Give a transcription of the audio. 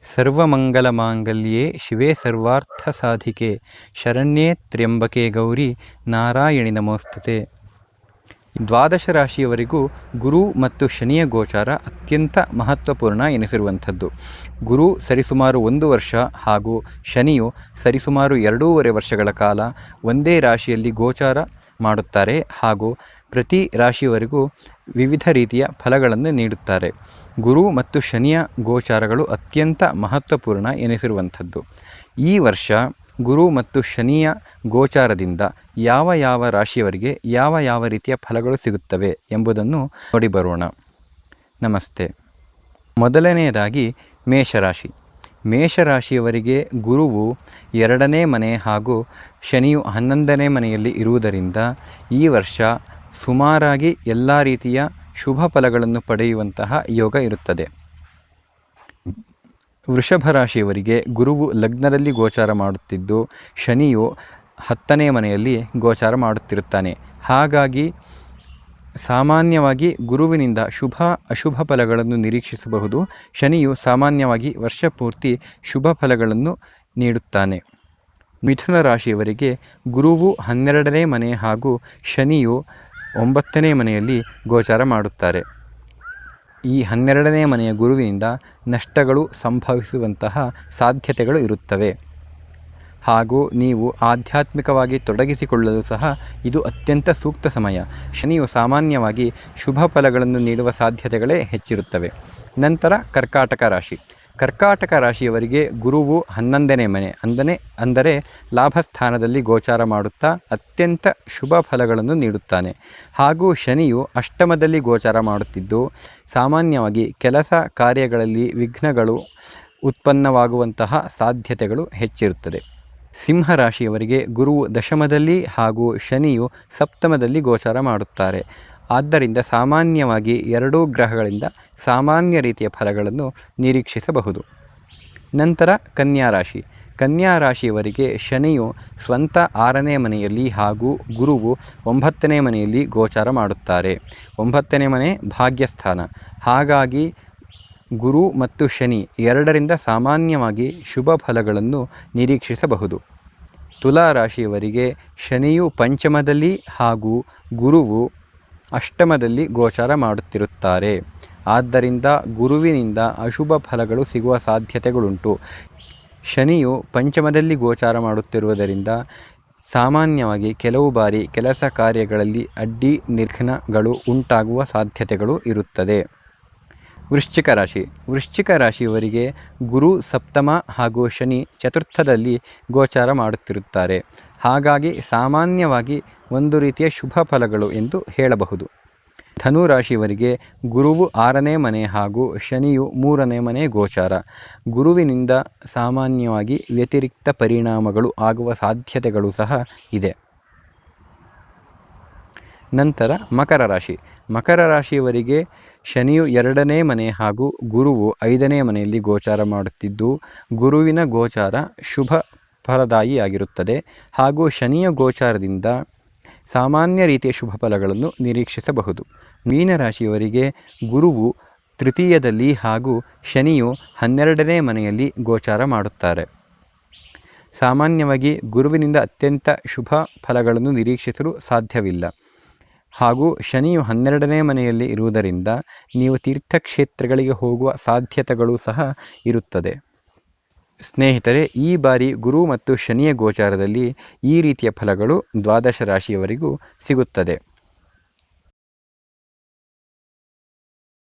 ಸರ್ವಮಂಗಲಮಾಂಗಲ್ಯೆ ಶಿವೆ ಸರ್ವಾರ್ಥಸಾಧಿಕೆ ಶರಣ್ಯೇ ತ್ರ್ಯಂಬಕೆ ಗೌರಿ ನಾರಾಯಣಿ ನಮೋಸ್ತುತೆ. ದ್ವಾದಶ ರಾಶಿಯವರಿಗೂ ಗುರು ಮತ್ತು ಶನಿಯ ಗೋಚಾರ ಅತ್ಯಂತ ಮಹತ್ವಪೂರ್ಣ ಎನಿಸಿರುವಂಥದ್ದು. ಗುರು ಸರಿಸುಮಾರು 1 ವರ್ಷ ಹಾಗೂ ಶನಿಯು ಸರಿಸುಮಾರು 2.5 ವರ್ಷಗಳ ಕಾಲ ಒಂದೇ ರಾಶಿಯಲ್ಲಿ ಗೋಚಾರ ಮಾಡುತ್ತಾರೆ ಹಾಗೂ ಪ್ರತಿ ರಾಶಿಯವರಿಗೂ ವಿವಿಧ ರೀತಿಯ ಫಲಗಳನ್ನು ನೀಡುತ್ತಾರೆ. ಗುರು ಮತ್ತು ಶನಿಯ ಗೋಚಾರಗಳು ಅತ್ಯಂತ ಮಹತ್ವಪೂರ್ಣ ಎನಿಸಿರುವಂಥದ್ದು. ಈ ವರ್ಷ ಗುರು ಮತ್ತು ಶನಿಯ ಗೋಚಾರದಿಂದ ಯಾವ ರಾಶಿಯವರಿಗೆ ಯಾವ ರೀತಿಯ ಫಲಗಳು ಸಿಗುತ್ತವೆ ಎಂಬುದನ್ನು ನೋಡಿ ಬರೋಣ. ನಮಸ್ತೆ. ಮೊದಲನೆಯದಾಗಿ ಮೇಷರಾಶಿ. ಮೇಷರಾಶಿಯವರಿಗೆ ಗುರುವು 2ನೇ ಮನೆ ಹಾಗೂ ಶನಿಯು 11ನೇ ಮನೆಯಲ್ಲಿ ಇರುವುದರಿಂದ ಈ ವರ್ಷ ಸುಮಾರಾಗಿ ಎಲ್ಲ ರೀತಿಯ ಶುಭ ಫಲಗಳನ್ನು ಪಡೆಯುವಂತಹ ಯೋಗ ಇರುತ್ತದೆ. ವೃಷಭ ರಾಶಿಯವರಿಗೆ ಗುರುವು ಲಗ್ನದಲ್ಲಿ ಗೋಚಾರ ಮಾಡುತ್ತಿದ್ದು ಶನಿಯು 10ನೇ ಮನೆಯಲ್ಲಿ ಗೋಚಾರ ಮಾಡುತ್ತಿರುತ್ತಾನೆ. ಹಾಗಾಗಿ ಸಾಮಾನ್ಯವಾಗಿ ಗುರುವಿನಿಂದ ಶುಭ ಅಶುಭ ಫಲಗಳನ್ನು ನಿರೀಕ್ಷಿಸಬಹುದು. ಶನಿಯು ಸಾಮಾನ್ಯವಾಗಿ ವರ್ಷ ಪೂರ್ತಿ ಶುಭ ಫಲಗಳನ್ನು ನೀಡುತ್ತಾನೆ. ಮಿಥುನ ರಾಶಿಯವರಿಗೆ ಗುರುವು 12ನೇ ಮನೆ ಹಾಗೂ ಶನಿಯು 9ನೇ ಮನೆಯಲ್ಲಿ ಗೋಚಾರ ಮಾಡುತ್ತಾರೆ. ಈ 12ನೇ ಮನೆಯ ಗುರುವಿನಿಂದ ನಷ್ಟಗಳು ಸಂಭವಿಸುವಂತಹ ಸಾಧ್ಯತೆಗಳು ಇರುತ್ತವೆ ಹಾಗೂ ನೀವು ಆಧ್ಯಾತ್ಮಿಕವಾಗಿ ತೊಡಗಿಸಿಕೊಳ್ಳಲು ಸಹ ಇದು ಅತ್ಯಂತ ಸೂಕ್ತ ಸಮಯ. ಶನಿಯು ಸಾಮಾನ್ಯವಾಗಿ ಶುಭ ಫಲಗಳನ್ನು ನೀಡುವ ಸಾಧ್ಯತೆಗಳೇ ಹೆಚ್ಚಿರುತ್ತವೆ. ನಂತರ ಕರ್ಕಾಟಕ ರಾಶಿ. ಕರ್ಕಾಟಕ ರಾಶಿಯವರಿಗೆ ಗುರುವು 11ನೇ ಮನೆ ಅಂದರೆ ಲಾಭಸ್ಥಾನದಲ್ಲಿ ಗೋಚಾರ ಮಾಡುತ್ತಾ ಅತ್ಯಂತ ಶುಭ ಫಲಗಳನ್ನು ನೀಡುತ್ತಾನೆ ಹಾಗೂ ಶನಿಯು ಅಷ್ಟಮದಲ್ಲಿ ಗೋಚಾರ ಮಾಡುತ್ತಿದ್ದು ಸಾಮಾನ್ಯವಾಗಿ ಕೆಲಸ ಕಾರ್ಯಗಳಲ್ಲಿ ವಿಘ್ನಗಳು ಉತ್ಪನ್ನವಾಗುವಂತಹ ಸಾಧ್ಯತೆಗಳು ಹೆಚ್ಚಿರುತ್ತದೆ. ಸಿಂಹರಾಶಿಯವರಿಗೆ ಗುರುವು ದಶಮದಲ್ಲಿ ಹಾಗೂ ಶನಿಯು ಸಪ್ತಮದಲ್ಲಿ ಗೋಚಾರ ಮಾಡುತ್ತಾರೆ. ಆದ್ದರಿಂದ ಸಾಮಾನ್ಯವಾಗಿ 2 ಗ್ರಹಗಳಿಂದ ಸಾಮಾನ್ಯ ರೀತಿಯ ಫಲಗಳನ್ನು ನಿರೀಕ್ಷಿಸಬಹುದು. ನಂತರ ಕನ್ಯಾ ರಾಶಿ. ಕನ್ಯಾ ರಾಶಿಯವರಿಗೆ ಶನಿಯು ಸ್ವಂತ 6ನೇ ಮನೆಯಲ್ಲಿ ಹಾಗೂ ಗುರುವು 9ನೇ ಮನೆಯಲ್ಲಿ ಗೋಚಾರ ಮಾಡುತ್ತಾರೆ. 9ನೇ ಮನೆ ಭಾಗ್ಯಸ್ಥಾನ. ಹಾಗಾಗಿ ಗುರು ಮತ್ತು ಶನಿ 2ರಿಂದ ಸಾಮಾನ್ಯವಾಗಿ ಶುಭ ಫಲಗಳನ್ನು ನಿರೀಕ್ಷಿಸಬಹುದು. ತುಲಾ ರಾಶಿಯವರಿಗೆ ಶನಿಯು ಪಂಚಮದಲ್ಲಿ ಹಾಗೂ ಗುರುವು ಅಷ್ಟಮದಲ್ಲಿ ಗೋಚಾರ ಮಾಡುತ್ತಿರುತ್ತಾರೆ. ಆದ್ದರಿಂದ ಗುರುವಿನಿಂದ ಅಶುಭ ಫಲಗಳು ಸಿಗುವ ಸಾಧ್ಯತೆಗಳುಂಟು. ಶನಿಯು ಪಂಚಮದಲ್ಲಿ ಗೋಚಾರ ಮಾಡುತ್ತಿರುವುದರಿಂದ ಸಾಮಾನ್ಯವಾಗಿ ಕೆಲವು ಬಾರಿ ಕೆಲಸ ಕಾರ್ಯಗಳಲ್ಲಿ ಅಡ್ಡಿ ನಿರ್ಘ್ನಗಳು ಉಂಟಾಗುವ ಸಾಧ್ಯತೆಗಳು ಇರುತ್ತದೆ. ವೃಶ್ಚಿಕ ರಾಶಿ. ವೃಶ್ಚಿಕ ರಾಶಿಯವರಿಗೆ ಗುರು ಸಪ್ತಮ ಹಾಗೂ ಶನಿ ಚತುರ್ಥದಲ್ಲಿ ಗೋಚಾರ ಮಾಡುತ್ತಿರುತ್ತಾರೆ. ಹಾಗಾಗಿ ಸಾಮಾನ್ಯವಾಗಿ ಒಂದು ರೀತಿಯ ಶುಭ ಫಲಗಳು ಎಂದು ಹೇಳಬಹುದು. ಧನು ರಾಶಿಯವರಿಗೆ ಗುರುವು 6ನೇ ಮನೆ ಹಾಗೂ ಶನಿಯು 3ನೇ ಮನೆ ಗೋಚಾರ. ಗುರುವಿನಿಂದ ಸಾಮಾನ್ಯವಾಗಿ ವ್ಯತಿರಿಕ್ತ ಪರಿಣಾಮಗಳು ಆಗುವ ಸಾಧ್ಯತೆಗಳು ಸಹ ಇದೆ. ನಂತರ ಮಕರ ರಾಶಿ. ಮಕರ ರಾಶಿಯವರಿಗೆ ಶನಿಯು 2ನೇ ಮನೆ ಹಾಗೂ ಗುರುವು 5ನೇ ಮನೆಯಲ್ಲಿ ಗೋಚಾರ ಮಾಡುತ್ತಿದ್ದು ಗುರುವಿನ ಗೋಚಾರ ಶುಭ ಫಲದಾಯಿಯಾಗಿರುತ್ತದೆ ಹಾಗೂ ಶನಿಯ ಗೋಚಾರದಿಂದ ಸಾಮಾನ್ಯ ರೀತಿಯ ಶುಭ ಫಲಗಳನ್ನು ನಿರೀಕ್ಷಿಸಬಹುದು. ಮೀನರಾಶಿಯವರಿಗೆ ಗುರುವು ತೃತೀಯದಲ್ಲಿ ಹಾಗೂ ಶನಿಯು 12ನೇ ಮನೆಯಲ್ಲಿ ಗೋಚಾರ ಮಾಡುತ್ತಾರೆ. ಸಾಮಾನ್ಯವಾಗಿ ಗುರುವಿನಿಂದ ಅತ್ಯಂತ ಶುಭ ಫಲಗಳನ್ನು ನಿರೀಕ್ಷಿಸಲು ಸಾಧ್ಯವಿಲ್ಲ ಹಾಗೂ ಶನಿಯು 12ನೇ ಮನೆಯಲ್ಲಿ ಇರುವುದರಿಂದ ನೀವು ತೀರ್ಥಕ್ಷೇತ್ರಗಳಿಗೆ ಹೋಗುವ ಸಾಧ್ಯತೆಗಳು ಸಹ ಇರುತ್ತದೆ. ಸ್ನೇಹಿತರೆ, ಈ ಬಾರಿ ಗುರು ಮತ್ತು ಶನಿಯ ಗೋಚಾರದಲ್ಲಿ ಈ ರೀತಿಯ ಫಲಗಳು ದ್ವಾದಶ ರಾಶಿಯವರಿಗೂ ಸಿಗುತ್ತದೆ.